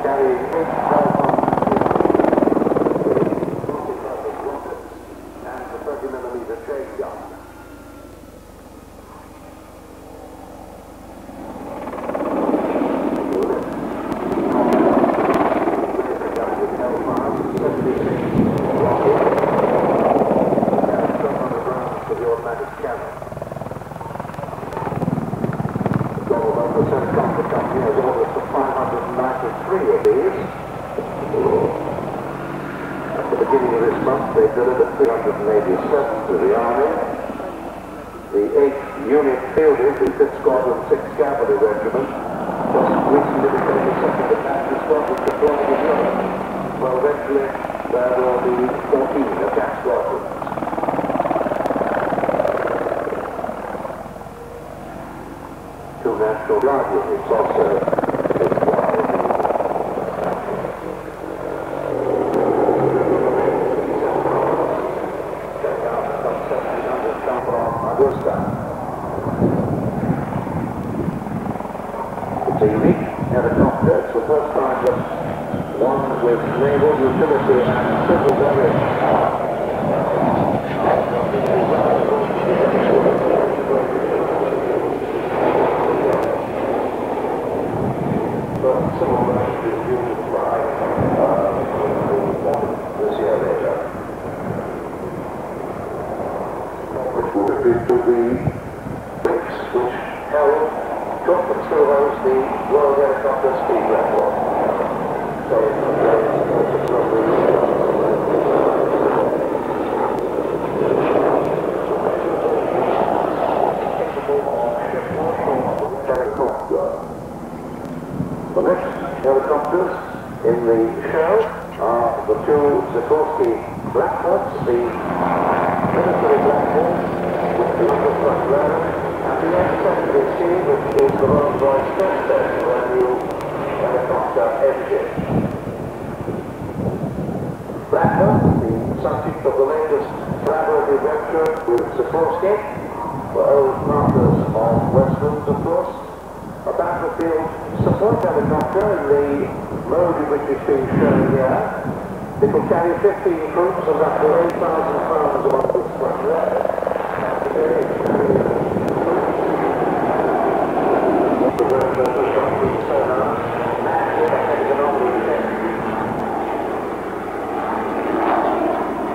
carrying 8 multi-purpose rockets and the 30mm chain gun. They delivered 387 to the Army. The 8th unit fielded the 5th Squadron 6th Cavalry Regiment, just recently became the second attack squadron deployed in Europe. Well, eventually there will be 14 attack squadrons. Two National Guard units also deployed. It's a unique helicopter. It's the first time that one with naval utility and civil variant this year later. Which will be to the bricks which took and still holds the World Helicopter Speed Record. So it's not very important to helicopter. The next helicopters in the show are the two Sikorsky Blackbirds, the military Blackbird with the upper front and the F-73C, which is the Rolls-Royce stress test for a new helicopter engine. Blackbird, the subject of the latest collaborative venture with Sikorsky, were old partners of Westlands, of course. A battlefield support helicopter in the mode in which it's being shown here. It will carry 15 troops and up to 8,000 pounds among its front legs.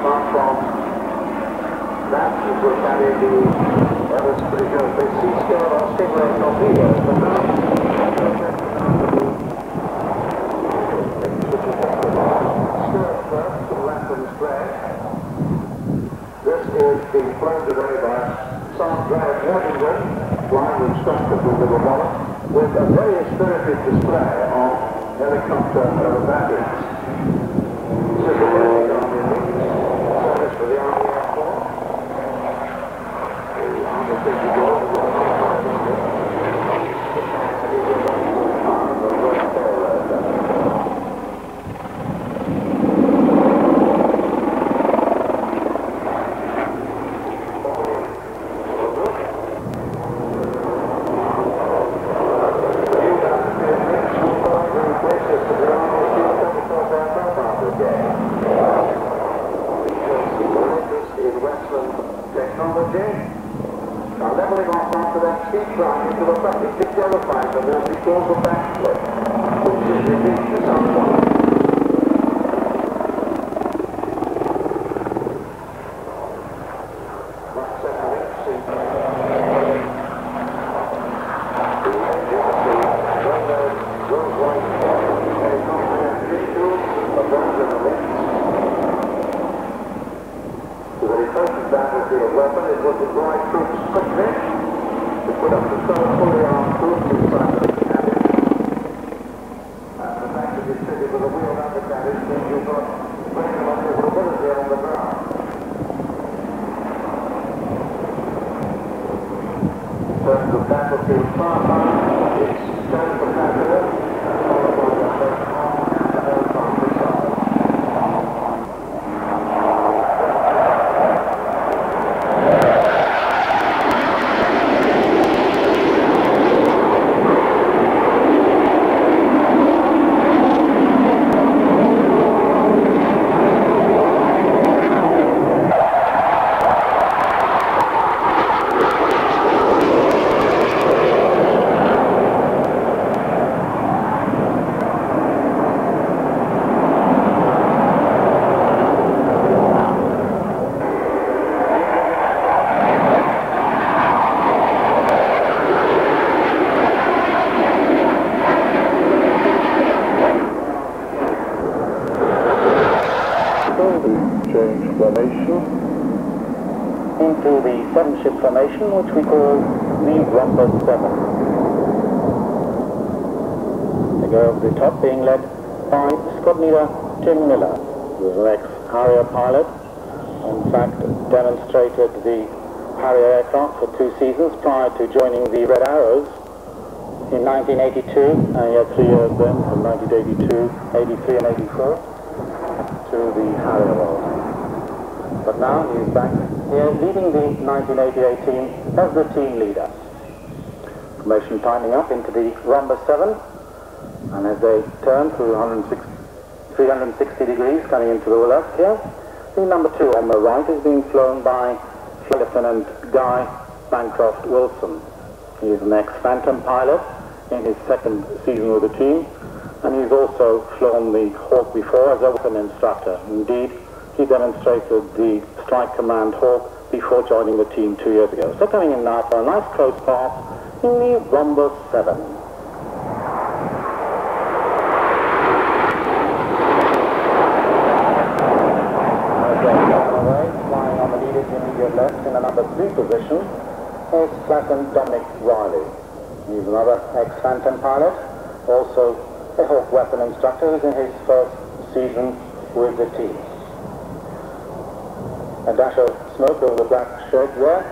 Apart from that, it will carry the Evans Bridger C-scale or Stingray torpedoes, but now this is being flown today by Sergeant Graham Worthington, flying instructor from Liverpool, with a very spirited display of helicopter aerobatics. Civil Army service for the Army Air Force. The Army battlefield weapon. It would deploy troops quickly to put up the fully armed troops inside the cabin. And the fact that it's fitted with a wheeled undercarriage means you've got great maneuverability on the ground. In terms of battlefield firepower, it's 10 per capita and followed by the first half and the whole farm missile. formation into the 7-ship formation, which we call the Rhombus 7. They go over the top, being led by squad leader Tim Miller, who was an ex-Harrier pilot. In fact, demonstrated the Harrier aircraft for 2 seasons prior to joining the Red Arrows in 1982, and he had 3 years then, from 1982, 83 and 84, to the Harrier world. But now he is back here leading the 1988 team as the team leader. Formation tightening up into the Rhombus 7, and as they turn through 360 degrees coming into the left here, the number 2 on the right is being flown by Flight Lieutenant Guy Bancroft Wilson. He is an ex-Phantom pilot in his 2nd season with the team, and he's also flown the Hawk before as a weapon instructor. Indeed, he demonstrated the Strike Command Hawk before joining the team 2 years ago. So coming in now for a nice close pass in the Rhombus 7. Flying on the leader's immediate left in the number 3 position is Flatland Dominic Riley. He's another ex-Phantom pilot, also a Hawk weapon instructor, who's in his 1st season with the team. A dash of smoke over the black shirt there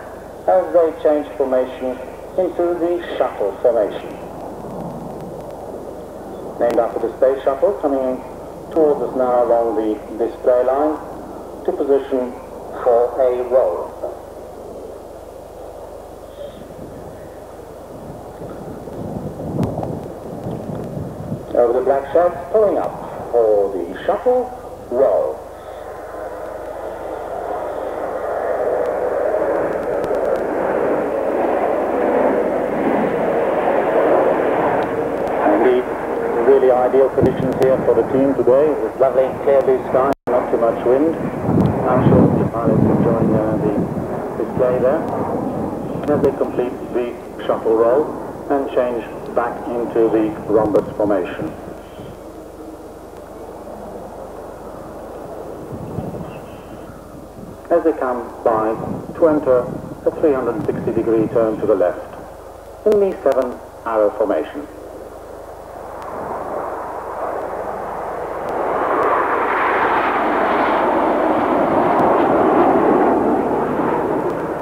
as they change formation into the shuttle formation. Named after the space shuttle, coming in towards us now along the display line to position for a roll. Over the black shirt, pulling up for the shuttle roll. Indeed, really ideal conditions here for the team today. It's lovely clear blue sky, not too much wind. I'm sure the pilots enjoying the display there as they complete the shuttle roll and change back into the rhombus formation. As they come by to enter a 360-degree turn to the left in the 7-arrow formation.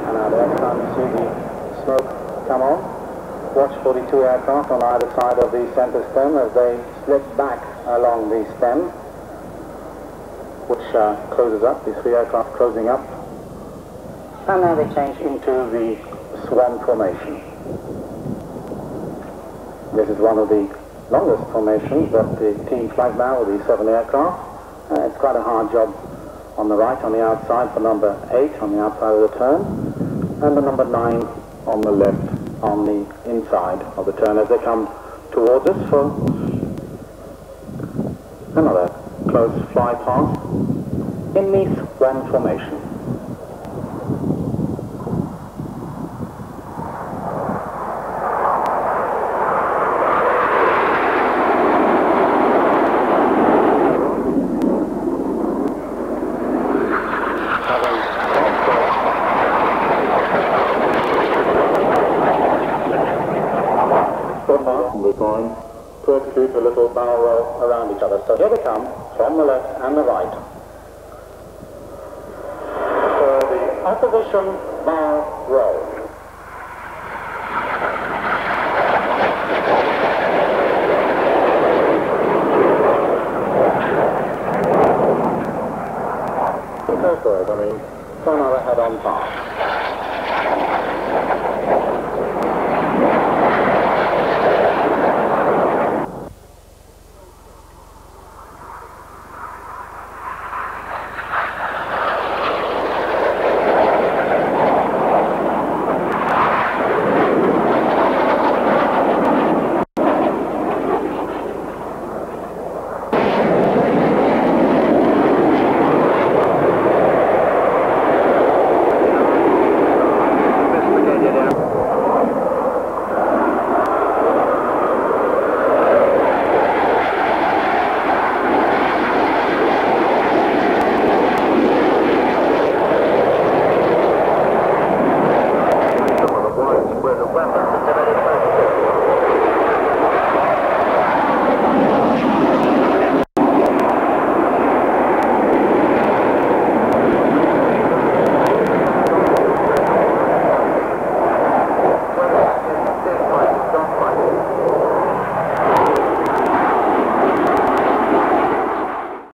And now the next time you see the smoke come on, watch for the 2 aircraft on either side of the center stem as they slip back along the stem, which closes up, the 3 aircraft closing up. And now they change into the swan formation. This is one of the longest formations that the team flies now with the 7 aircraft. It's quite a hard job on the right, on the outside for number 8 on the outside of the turn, and the number 9 on the left on the inside of the turn as they come towards us for another close fly past in the swan formation. Time to execute a little barrel roll around each other. So here they come from the left and the right for the opposition barrel roll. Go for it, I mean, turn another head on pass.